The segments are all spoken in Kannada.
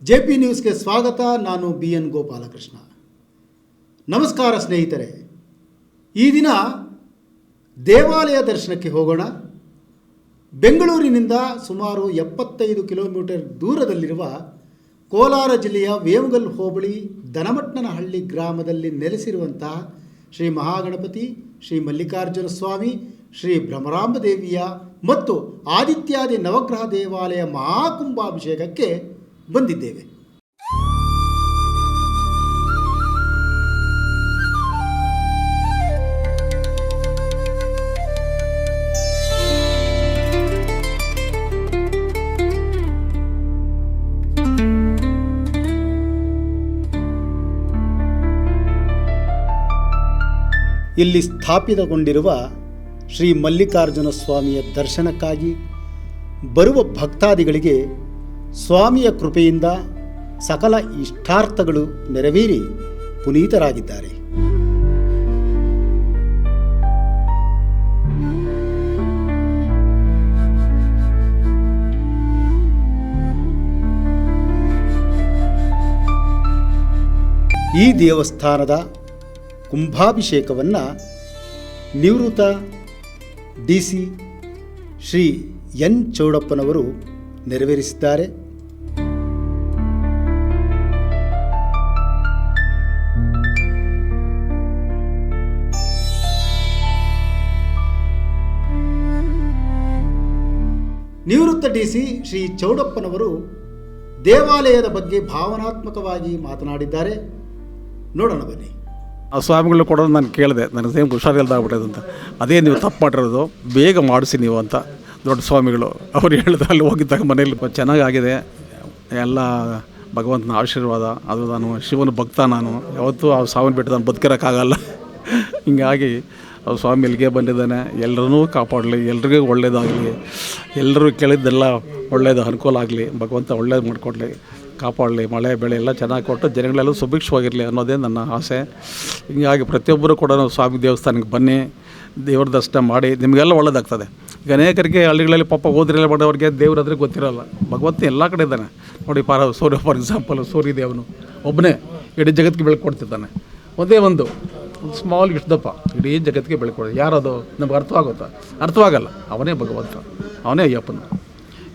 JP ನ್ಯೂಸ್ಗೆ ಸ್ವಾಗತ. ನಾನು BN ಗೋಪಾಲಕೃಷ್ಣ. ನಮಸ್ಕಾರ ಸ್ನೇಹಿತರೆ. ಈ ದಿನ ದೇವಾಲಯ ದರ್ಶನಕ್ಕೆ ಹೋಗೋಣ. ಬೆಂಗಳೂರಿನಿಂದ ಸುಮಾರು 75 ಕಿಲೋಮೀಟರ್ ದೂರದಲ್ಲಿರುವ ಕೋಲಾರ ಜಿಲ್ಲೆಯ ವೇಮಗಲ್ ಹೋಬಳಿ ದನಮಟ್ಟನಹಳ್ಳಿ ಗ್ರಾಮದಲ್ಲಿ ನೆಲೆಸಿರುವಂತಹ ಶ್ರೀ ಮಹಾಗಣಪತಿ, ಶ್ರೀ ಮಲ್ಲಿಕಾರ್ಜುನ ಸ್ವಾಮಿ, ಶ್ರೀ ಭ್ರಮರಾಂಬ ದೇವಿಯ ಮತ್ತು ಆದಿತ್ಯಾದಿ ನವಗ್ರಹ ದೇವಾಲಯ ಮಹಾಕುಂಭಾಭಿಷೇಕಕ್ಕೆ ಬಂದಿದ್ದೇವೆ. ಇಲ್ಲಿ ಸ್ಥಾಪಿತಗೊಂಡಿರುವ ಶ್ರೀ ಮಲ್ಲಿಕಾರ್ಜುನ ಸ್ವಾಮಿಯ ದರ್ಶನಕ್ಕಾಗಿ ಬರುವ ಭಕ್ತಾದಿಗಳಿಗೆ ಸ್ವಾಮಿಯ ಕೃಪೆಯಿಂದ ಸಕಲ ಇಷ್ಟಾರ್ಥಗಳು ನೆರವೇರಿ ಪುನೀತರಾಗಿದ್ದಾರೆ. ಈ ದೇವಸ್ಥಾನದ ಕುಂಭಾಭಿಷೇಕವನ್ನು ನಿವೃತ್ತ DC ಶ್ರೀ N. ಚೌಡಪ್ಪನವರು ನೆರವೇರಿಸಿದ್ದಾರೆ. ನಿವೃತ್ತ DC ಶ್ರೀ ಚೌಡಪ್ಪನವರು ದೇವಾಲಯದ ಬಗ್ಗೆ ಭಾವನಾತ್ಮಕವಾಗಿ ಮಾತನಾಡಿದ್ದಾರೆ. ನೋಡೋಣ ಬನ್ನಿ. ಆ ಸ್ವಾಮಿಗಳು ಕೊಡೋದು ನಾನು ಕೇಳಿದೆ, ನನಗೆ ಸೇಮ್ ಹುಷಾರಿಲ್ದಾಗ್ಬಿಟ್ಟದು ಅಂತ. ಅದೇ ನೀವು ತಪ್ಪು ಮಾಡಿರೋದು, ಬೇಗ ಮಾಡಿಸಿ ನೀವು ಅಂತ ದೊಡ್ಡ ಸ್ವಾಮಿಗಳು ಅವ್ರು ಹೇಳಿದ. ಅಲ್ಲಿ ಹೋಗಿದ್ದಾಗ ಮನೇಲಿ ಚೆನ್ನಾಗಾಗಿದೆ, ಎಲ್ಲ ಭಗವಂತನ ಆಶೀರ್ವಾದ. ಅದು ನಾನು ಶಿವನ ಭಕ್ತ, ನಾನು ಯಾವತ್ತೂ ಆ ಸ್ವಾಮಿನ ಬಿಟ್ಟು ನಾನು ಬದುಕಿರೋಕ್ಕಾಗಲ್ಲ. ಹಿಂಗಾಗಿ ಆ ಸ್ವಾಮಿ ಇಲ್ಲಿಗೆ ಬಂದಿದ್ದಾನೆ. ಎಲ್ಲರನ್ನೂ ಕಾಪಾಡಲಿ, ಎಲ್ರಿಗೂ ಒಳ್ಳೇದಾಗಲಿ, ಎಲ್ಲರೂ ಕೇಳಿದ್ದೆಲ್ಲ ಒಳ್ಳೇದು ಅನುಕೂಲ ಆಗಲಿ, ಭಗವಂತ ಒಳ್ಳೇದು ಮಾಡಿಕೊಡ್ಲಿ, ಕಾಪಾಡಲಿ, ಮಳೆ ಬೆಳೆ ಎಲ್ಲ ಚೆನ್ನಾಗಿ ಕೊಟ್ಟು ಜನಗಳೆಲ್ಲ ಸುಭಿಕ್ಷವಾಗಿರಲಿ ಅನ್ನೋದೇ ನನ್ನ ಆಸೆ. ಹೀಗಾಗಿ ಪ್ರತಿಯೊಬ್ಬರು ಕೂಡ ಸ್ವಾಮಿ ದೇವಸ್ಥಾನಕ್ಕೆ ಬನ್ನಿ, ದೇವ್ರ ದರ್ಶನ ಮಾಡಿ, ನಿಮಗೆಲ್ಲ ಒಳ್ಳೇದಾಗ್ತದೆ. ಈಗ ಅನೇಕರಿಗೆ ಹಳ್ಳಿಗಳಲ್ಲಿ ಪಾಪ ಓದ್ರೆಲ್ಲ ಮಾಡೋರಿಗೆ ದೇವ್ರಾದ್ರೆ ಗೊತ್ತಿರೋಲ್ಲ. ಭಗವಂತ ಎಲ್ಲ ಕಡೆ ಇದ್ದಾನೆ ನೋಡಿ. ಸೂರ್ಯ ಫಾರ್ ಎಕ್ಸಾಂಪಲ್, ಸೂರ್ಯ ದೇವನು ಒಬ್ಬನೇ ಇಡೀ ಜಗತ್ತಿಗೆ ಬೆಳಕು ಕೊಡ್ತಿದ್ದಾನೆ. ಒಂದೇ ಒಂದು ಸ್ಮಾಲ್ ಇಷ್ಟದಪ್ಪ ಇಡೀ ಜಗತ್ತಿಗೆ ಬೆಳಕು ಕೊಡೋದು. ಯಾರದು ನಮ್ಗೆ ಅರ್ಥವಾಗುತ್ತಾ? ಅರ್ಥವಾಗಲ್ಲ. ಅವನೇ ಭಗವಂತ, ಅವನೇ ಅಯ್ಯಪ್ಪನ.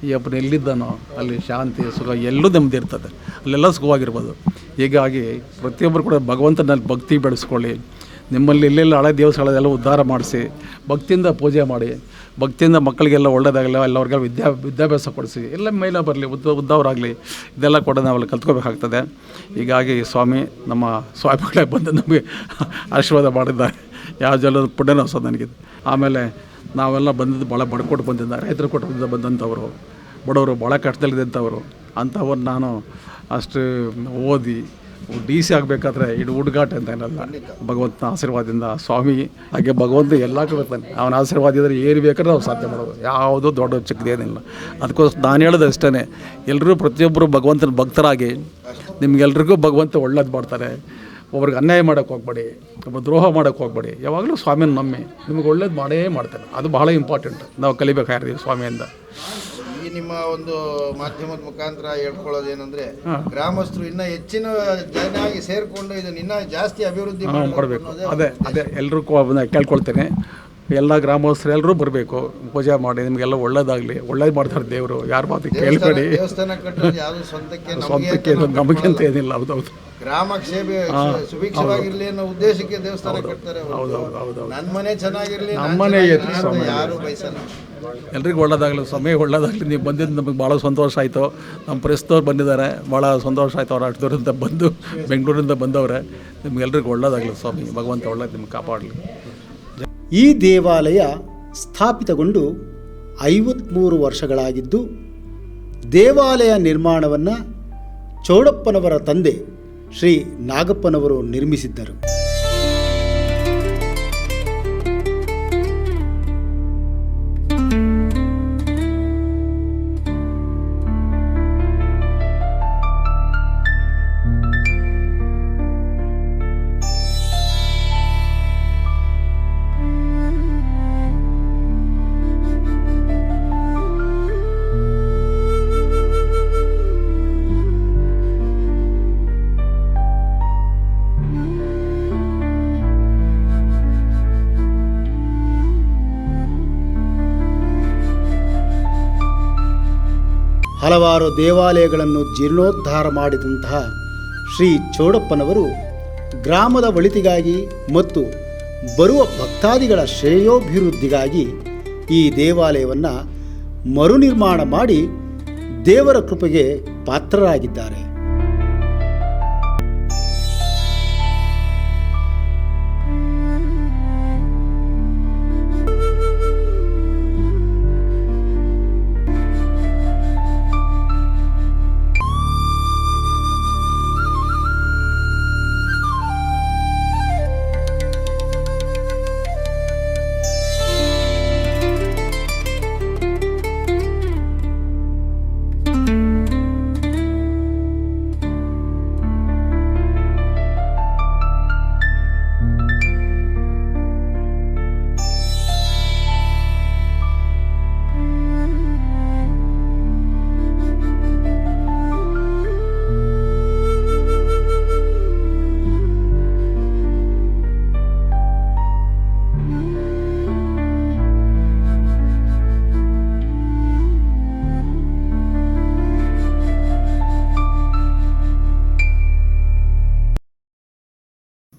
ಈ ಅಪ್ಪನ ಎಲ್ಲಿದ್ದಾನೋ ಅಲ್ಲಿ ಶಾಂತಿ, ಸುಖ ಎಲ್ಲೂ ನೆಮ್ಮದಿ ಇರ್ತದೆ, ಅಲ್ಲೆಲ್ಲ ಸುಖವಾಗಿರ್ಬೋದು. ಹೀಗಾಗಿ ಪ್ರತಿಯೊಬ್ಬರು ಕೂಡ ಭಗವಂತನಲ್ಲಿ ಭಕ್ತಿ ಬೆಳೆಸ್ಕೊಳ್ಳಿ. ನಿಮ್ಮಲ್ಲಿ ಎಲ್ಲೆಲ್ಲ ಹಳೆ ದೇವಸ್ಥಾನಗಳೆಲ್ಲ ಉದ್ಧಾರ ಮಾಡಿಸಿ, ಭಕ್ತಿಯಿಂದ ಪೂಜೆ ಮಾಡಿ, ಭಕ್ತಿಯಿಂದ ಮಕ್ಕಳಿಗೆಲ್ಲ ಒಳ್ಳೆಯದಾಗಲ್ಲ, ಎಲ್ಲರಿಗೆಲ್ಲ ವಿದ್ಯಾಭ್ಯಾಸ ಕೊಡಿಸಿ, ಎಲ್ಲ ಮೇಲೆ ಬರಲಿ, ಉದ್ದವರಾಗಲಿ, ಇದೆಲ್ಲ ಕೂಡ ನಾವೆಲ್ಲ ಕಲ್ತ್ಕೋಬೇಕಾಗ್ತದೆ. ಹೀಗಾಗಿ ಸ್ವಾಮಿ, ನಮ್ಮ ಸ್ವಾಮಿಗಳೇ ಬಂದು ನಮಗೆ ಆಶೀರ್ವಾದ ಮಾಡಿದ್ದಾರೆ. ಯಾವ ಜಲ ಪುಣ್ಯನೋ ಹೊಸ ನನಗಿದೆ. ಆಮೇಲೆ ನಾವೆಲ್ಲ ಬಂದಿದ್ದು ಭಾಳ ಬಡ್ಕೊಟ್ಟು ಬಂದಿದ್ದಾರೆ, ರೈತರ ಕೊಟ್ಟಿದ್ದ ಬಂದಂಥವರು, ಬಡವರು, ಭಾಳ ಕಷ್ಟದಲ್ಲಿದ್ದಂಥವರು. ಅಂಥವ್ರು ನಾನು ಅಷ್ಟು ಓದಿ DC ಆಗಬೇಕಾದ್ರೆ ಇದು ಹುಡುಗಾಟ ಅಂತ ಏನಲ್ಲ, ಭಗವಂತನ ಆಶೀರ್ವಾದದಿಂದ ಸ್ವಾಮಿ. ಹಾಗೆ ಭಗವಂತ ಎಲ್ಲ ಕಡೆ ಅವನ ಆಶೀರ್ವಾದ ಇದ್ದರೆ ಏನು ಬೇಕಾದ್ರೆ ನಾವು ಸಾಧ್ಯ ಮಾಡೋದು, ಯಾವುದೂ ದೊಡ್ಡ ಚಿಕ್ಕದೇನಿಲ್ಲ. ಅದಕ್ಕೋಸ್ಕರ ನಾನು ಹೇಳೋದು ಅಷ್ಟೇ, ಎಲ್ಲರೂ ಪ್ರತಿಯೊಬ್ಬರು ಭಗವಂತನ ಭಕ್ತರಾಗಿ, ನಿಮ್ಗೆಲ್ರಿಗೂ ಭಗವಂತ ಒಳ್ಳೇದು ಮಾಡ್ತಾರೆ. ಒಬ್ರಿಗೆ ಅನ್ಯಾಯ ಮಾಡೋಕ್ಕೆ ಹೋಗ್ಬೇಡಿ, ಒಬ್ಬ ದ್ರೋಹ ಮಾಡೋಕ್ಕೆ ಹೋಗ್ಬೇಡಿ. ಯಾವಾಗಲೂ ಸ್ವಾಮಿನ ನಂಬಿ, ನಿಮಗೆ ಒಳ್ಳೇದು ಮಾಡೇ ಮಾಡ್ತಾರೆ. ಅದು ಬಹಳ ಇಂಪಾರ್ಟೆಂಟ್, ನಾವು ಕಲಿಬೇಕಾಗಿರ್ತೀವಿ ಸ್ವಾಮಿಯಿಂದ. ಈ ನಿಮ್ಮ ಒಂದು ಮಾಧ್ಯಮದ ಮುಖಾಂತರ ಹೇಳ್ಕೊಳ್ಳೋದೇನೆಂದರೆ, ಗ್ರಾಮಸ್ಥರು ಇನ್ನೂ ಹೆಚ್ಚಿನ ಜನಾಗಿ ಸೇರಿಕೊಂಡು ಇದನ್ನು ಇನ್ನೂ ಜಾಸ್ತಿ ಅಭಿವೃದ್ಧಿ ಮಾಡಬೇಕು. ಅದೇ ಎಲ್ಲರೂ ಕೇಳ್ಕೊಳ್ತೇನೆ. ಎಲ್ಲ ಗ್ರಾಮಸ್ಥರು ಎಲ್ಲರೂ ಬರಬೇಕು, ಪೂಜೆ ಮಾಡಿ, ನಿಮಗೆಲ್ಲ ಒಳ್ಳೇದಾಗಲಿ. ಒಳ್ಳೇದು ಮಾಡ್ತಾರೆ ದೇವರು, ಯಾರ ಮಾತು ಕೇಳಬೇಡಿ. ದೇವಸ್ಥಾನ ಕಟ್ಟೋದು ಯಾವುದು ಸ್ವಂತಕ್ಕೆ ನಮಗೆ ಅಂತ ಏನಿಲ್ಲ. ಹೌದೌದು, ಗ್ರಾಮಕ್ಕೆ ಸೇವೆ ಸುಭಿಕ್ಷವಾಗಿರಲಿ ಅನ್ನೋ ಉದ್ದೇಶಕ್ಕೆ ದೇವಸ್ಥಾನ ಕಟ್ತಾರೆ. ಹೌದು, ನನ್ನ ಮನೆ ಚೆನ್ನಾಗಿರಲಿ, ನಮ್ಮನೆ ಯಾರು ಬಯಸಲ್ಲ. ಎಲ್ರಿಗೂ ಒಳ್ಳೇದಾಗಲಿ, ಸಮಯ ಒಳ್ಳೇದಾಗಲಿ. ನೀವು ಬಂದಿದ್ದು ನಮಗೆ ಭಾಳ ಸಂತೋಷ ಆಯಿತು. ನಮ್ಮ ಪ್ರೆಸ್ದವ್ರು ಬಂದಿದ್ದಾರೆ, ಭಾಳ ಸಂತೋಷ ಆಯಿತು. ಅವ್ರು ಅಷ್ಟು ದೂರದಿಂದ ಬಂದು ಬೆಂಗಳೂರಿಂದ ಬಂದವ್ರೆ. ನಿಮ್ಗೆಲ್ರಿಗೂ ಒಳ್ಳೇದಾಗಲಿ ಸ್ವಾಮಿ, ಭಗವಂತ ಒಳ್ಳೇದು ನಿಮ್ಗೆ ಕಾಪಾಡಲಿ. ಈ ದೇವಾಲಯ ಸ್ಥಾಪಿತಗೊಂಡು 53 ವರ್ಷಗಳಾಗಿದ್ದು, ದೇವಾಲಯ ನಿರ್ಮಾಣವನ್ನು ಚೌಡಪ್ಪನವರ ತಂದೆ ಶ್ರೀ ನಾಗಪ್ಪನವರು ನಿರ್ಮಿಸಿದ್ದರು. ಹಲವಾರು ದೇವಾಲಯಗಳನ್ನು ಜೀರ್ಣೋದ್ಧಾರ ಮಾಡಿದಂತಹ ಶ್ರೀ ಚೌಡಪ್ಪನವರು ಗ್ರಾಮದ ಒಳಿತಿಗಾಗಿ ಮತ್ತು ಬರುವ ಭಕ್ತಾದಿಗಳ ಶ್ರೇಯೋಭಿವೃದ್ಧಿಗಾಗಿ ಈ ದೇವಾಲಯವನ್ನು ಮರುನಿರ್ಮಾಣ ಮಾಡಿ ದೇವರ ಕೃಪೆಗೆ ಪಾತ್ರರಾಗಿದ್ದಾರೆ.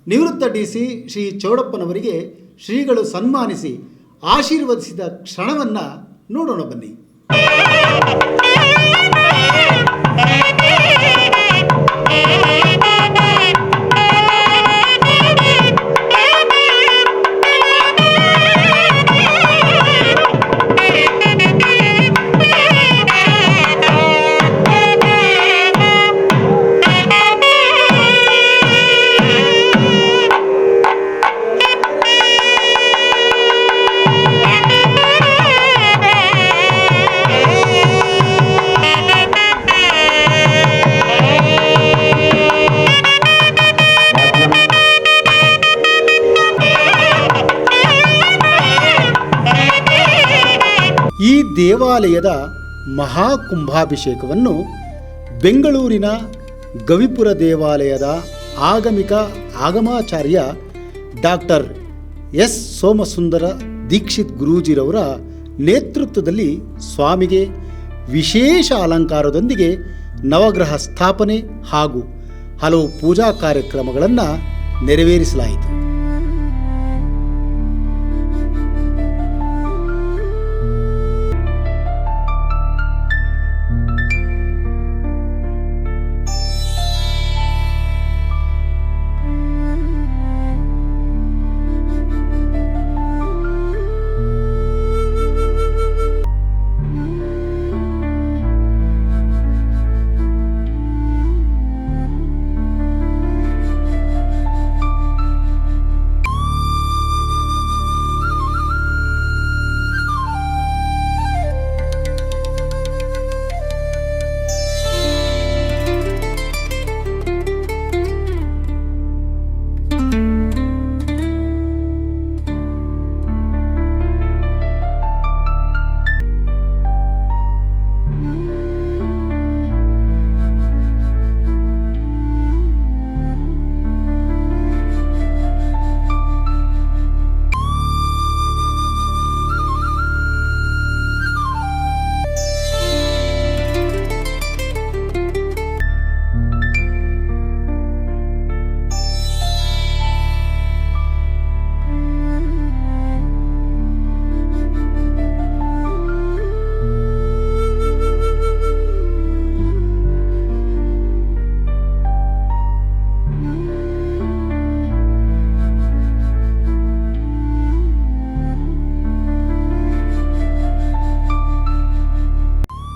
ನಿವೃತ್ತ DC ಶ್ರೀ ಚೌಡಪ್ಪನವರಿಗೆ ಶ್ರೀಗಳು ಸನ್ಮಾನಿಸಿ ಆಶೀರ್ವದಿಸಿದ ಕ್ಷಣವನ್ನು ನೋಡೋಣ ಬನ್ನಿ. ಈ ದೇವಾಲಯದ ಮಹಾಕುಂಭಾಭಿಷೇಕವನ್ನು ಬೆಂಗಳೂರಿನ ಗವಿಪುರ ದೇವಾಲಯದ ಆಗಮಾಚಾರ್ಯ ಡಾಕ್ಟರ್ ಎಸ್ ಸೋಮಸುಂದರ ದೀಕ್ಷಿತ್ ಗುರೂಜಿರವರ ನೇತೃತ್ವದಲ್ಲಿ ಸ್ವಾಮಿಗೆ ವಿಶೇಷ ಅಲಂಕಾರದೊಂದಿಗೆ ನವಗ್ರಹ ಸ್ಥಾಪನೆ ಹಾಗೂ ಹಲವು ಪೂಜಾ ಕಾರ್ಯಕ್ರಮಗಳನ್ನು ನೆರವೇರಿಸಲಾಯಿತು.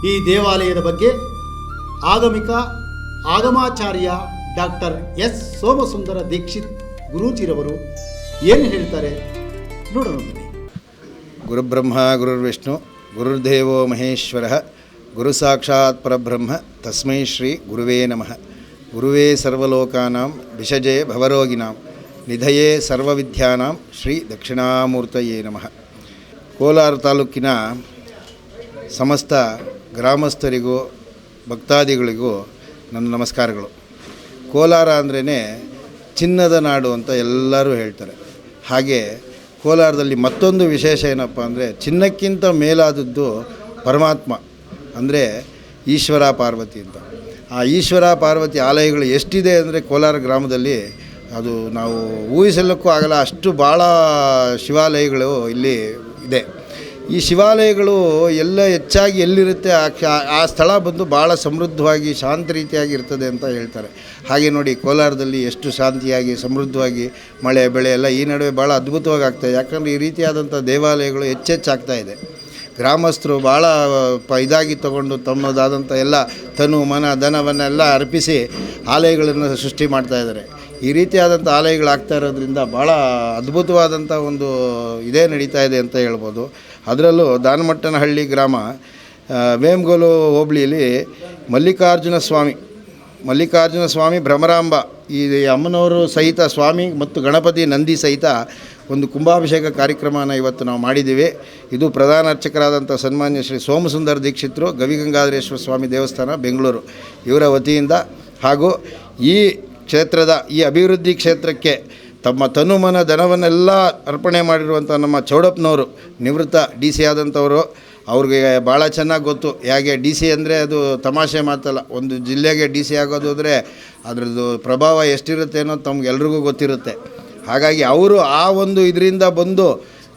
ಈ ದೇವಾಲಯದ ಬಗ್ಗೆ ಆಗಮಾಚಾರ್ಯ ಡಾಕ್ಟರ್ ಎಸ್ ಸೋಮಸುಂದರ ದೀಕ್ಷಿತ್ ಗುರೂಜಿರವರು ಏನು ಹೇಳ್ತಾರೆ ನೋಡೋಣ ಬನ್ನಿ. ಗುರುಬ್ರಹ್ಮ ಗುರುರ್ವಿಷ್ಣು ಗುರುರ್ದೇವೋ ಮಹೇಶ್ವರ ಗುರು ಸಾಕ್ಷಾತ್ ಪರಬ್ರಹ್ಮ ತಸ್ಮೈ ಶ್ರೀ ಗುರುವೇ ನಮಃ. ಗುರುವೇ ಸರ್ವಲೋಕಾನಾಂ ವಿಷಜೇ ಭವರೋಗಿನಾಂ ನಿಧಯೇ ಸರ್ವವಿದ್ಯಾನಾಂ ಶ್ರೀ ದಕ್ಷಿಣಾಮೂರ್ತಯೇ ನಮಃ. ಕೋಲಾರ ತಾಲೂಕಿನ ಸಮಸ್ತ ಗ್ರಾಮಸ್ಥರಿಗೂ ಭಕ್ತಾದಿಗಳಿಗೂ ನನ್ನ ನಮಸ್ಕಾರಗಳು. ಕೋಲಾರ ಅಂದ್ರೇ ಚಿನ್ನದ ನಾಡು ಅಂತ ಎಲ್ಲರೂ ಹೇಳ್ತಾರೆ. ಹಾಗೆ ಕೋಲಾರದಲ್ಲಿ ಮತ್ತೊಂದು ವಿಶೇಷ ಏನಪ್ಪ ಅಂದರೆ ಚಿನ್ನಕ್ಕಿಂತ ಮೇಲಾದದ್ದು ಪರಮಾತ್ಮ. ಅಂದರೆ ಈಶ್ವರ ಪಾರ್ವತಿ ಅಂತ. ಆ ಈಶ್ವರ ಪಾರ್ವತಿ ಆಲಯಗಳು ಎಷ್ಟಿದೆ ಅಂದರೆ ಕೋಲಾರ ಗ್ರಾಮದಲ್ಲಿ ಅದು ನಾವು ಊಹಿಸಲಿಕ್ಕೂ ಆಗಲ್ಲ, ಅಷ್ಟು ಭಾಳ ಶಿವಾಲಯಗಳು ಇಲ್ಲಿ ಇದೆ. ಈ ಶಿವಾಲಯಗಳು ಎಲ್ಲ ಹೆಚ್ಚಾಗಿ ಎಲ್ಲಿರುತ್ತೆ ಆ ಸ್ಥಳ ಬಂದು ಭಾಳ ಸಮೃದ್ಧವಾಗಿ ಶಾಂತ ರೀತಿಯಾಗಿ ಇರ್ತದೆ ಅಂತ ಹೇಳ್ತಾರೆ. ಹಾಗೆ ನೋಡಿ ಕೋಲಾರದಲ್ಲಿ ಎಷ್ಟು ಶಾಂತಿಯಾಗಿ ಸಮೃದ್ಧವಾಗಿ ಮಳೆ ಬೆಳೆ ಎಲ್ಲ ಈ ನಡುವೆ ಭಾಳ ಅದ್ಭುತವಾಗಿ ಆಗ್ತಾಯಿದೆ. ಯಾಕಂದರೆ ಈ ರೀತಿಯಾದಂಥ ದೇವಾಲಯಗಳು ಹೆಚ್ಚಾಗ್ತಾ ಇದೆ. ಗ್ರಾಮಸ್ಥರು ಭಾಳ ಇದಾಗಿ ತಗೊಂಡು ತಮ್ಮದಾದಂಥ ಎಲ್ಲ ತನು ಮನ ಧನವನ್ನೆಲ್ಲ ಅರ್ಪಿಸಿ ಆಲಯಗಳನ್ನು ಸೃಷ್ಟಿ ಮಾಡ್ತಾಯಿದ್ದಾರೆ. ಈ ರೀತಿಯಾದಂಥ ಆಲಯಗಳಾಗ್ತಾ ಇರೋದ್ರಿಂದ ಭಾಳ ಅದ್ಭುತವಾದಂಥ ಒಂದು ಇದೇ ನಡೀತಾ ಇದೆ ಅಂತ ಹೇಳ್ಬೋದು. ಅದರಲ್ಲೂ ದಾನಮಟ್ಟನಹಳ್ಳಿ ಗ್ರಾಮ ವೇಮಗೋಲು ಹೋಬಳಿಯಲ್ಲಿ ಮಲ್ಲಿಕಾರ್ಜುನ ಸ್ವಾಮಿ ಭ್ರಮರಾಂಬ ಈ ಅಮ್ಮನವರು ಸಹಿತ ಸ್ವಾಮಿ ಮತ್ತು ಗಣಪತಿ ನಂದಿ ಸಹಿತ ಒಂದು ಕುಂಭಾಭಿಷೇಕ ಕಾರ್ಯಕ್ರಮನ ಇವತ್ತು ನಾವು ಮಾಡಿದ್ದೀವಿ. ಇದು ಪ್ರಧಾನ ಅರ್ಚಕರಾದಂಥ ಸನ್ಮಾನ್ಯ ಶ್ರೀ ಸೋಮಸುಂದರ ದೀಕ್ಷಿತರು, ಗವಿಗಂಗಾಧರೇಶ್ವರ ಸ್ವಾಮಿ ದೇವಸ್ಥಾನ ಬೆಂಗಳೂರು ಇವರ ವತಿಯಿಂದ ಹಾಗೂ ಈ ಕ್ಷೇತ್ರದ ಈ ಅಭಿವೃದ್ಧಿ ಕ್ಷೇತ್ರಕ್ಕೆ ತಮ್ಮ ತನುಮನ ಧನವನ್ನೆಲ್ಲ ಅರ್ಪಣೆ ಮಾಡಿರುವಂಥ ನಮ್ಮ ಚೌಡಪ್ಪನವರು ನಿವೃತ್ತ ಡಿ ಸಿ ಆದಂಥವರು. ಅವ್ರಿಗೆ ಭಾಳ ಚೆನ್ನಾಗಿ ಗೊತ್ತು ಹೇಗೆ ಡಿ ಸಿ ಅಂದರೆ ಅದು ತಮಾಷೆ ಮಾತಲ್ಲ. ಒಂದು ಜಿಲ್ಲೆಗೆ ಡಿ ಸಿ ಆಗೋದು ಅಂದರೆ ಅದರದ್ದು ಪ್ರಭಾವ ಎಷ್ಟಿರುತ್ತೆ ಅನ್ನೋದು ತಮಗೆಲ್ರಿಗೂ ಗೊತ್ತಿರುತ್ತೆ. ಹಾಗಾಗಿ ಅವರು ಆ ಒಂದು ಇದರಿಂದ ಬಂದು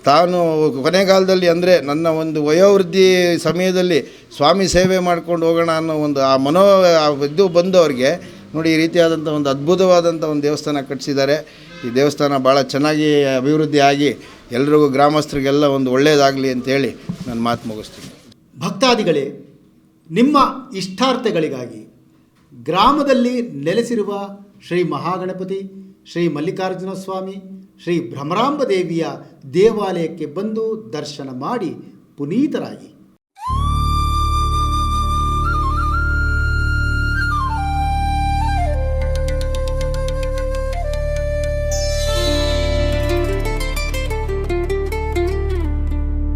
ತಾನು ಕೊನೆಗಾಲದಲ್ಲಿ ಅಂದರೆ ನನ್ನ ಒಂದು ವಯೋವೃದ್ಧಿ ಸಮಯದಲ್ಲಿ ಸ್ವಾಮಿ ಸೇವೆ ಮಾಡ್ಕೊಂಡು ಹೋಗೋಣ ಅನ್ನೋ ಒಂದು ಆ ಇದು ಬಂದು ಅವ್ರಿಗೆ ನೋಡಿ ಈ ರೀತಿಯಾದಂಥ ಒಂದು ಅದ್ಭುತವಾದಂಥ ಒಂದು ದೇವಸ್ಥಾನ ಕಟ್ಟಿಸಿದ್ದಾರೆ. ಈ ದೇವಸ್ಥಾನ ಭಾಳ ಚೆನ್ನಾಗಿ ಅಭಿವೃದ್ಧಿ ಆಗಿ ಎಲ್ರಿಗೂ ಗ್ರಾಮಸ್ಥರಿಗೆಲ್ಲ ಒಂದು ಒಳ್ಳೆಯದಾಗಲಿ ಅಂತೇಳಿ ನಾನು ಮಾತು ಮುಗಿಸ್ತೀನಿ. ಭಕ್ತಾದಿಗಳೇ, ನಿಮ್ಮ ಇಷ್ಟಾರ್ಥಗಳಿಗಾಗಿ ಗ್ರಾಮದಲ್ಲಿ ನೆಲೆಸಿರುವ ಶ್ರೀ ಮಹಾಗಣಪತಿ, ಶ್ರೀ ಮಲ್ಲಿಕಾರ್ಜುನ ಸ್ವಾಮಿ, ಶ್ರೀ ಭ್ರಮರಾಂಬ ದೇವಿಯ ದೇವಾಲಯಕ್ಕೆ ಬಂದು ದರ್ಶನ ಮಾಡಿ ಪುನೀತರಾಗಿ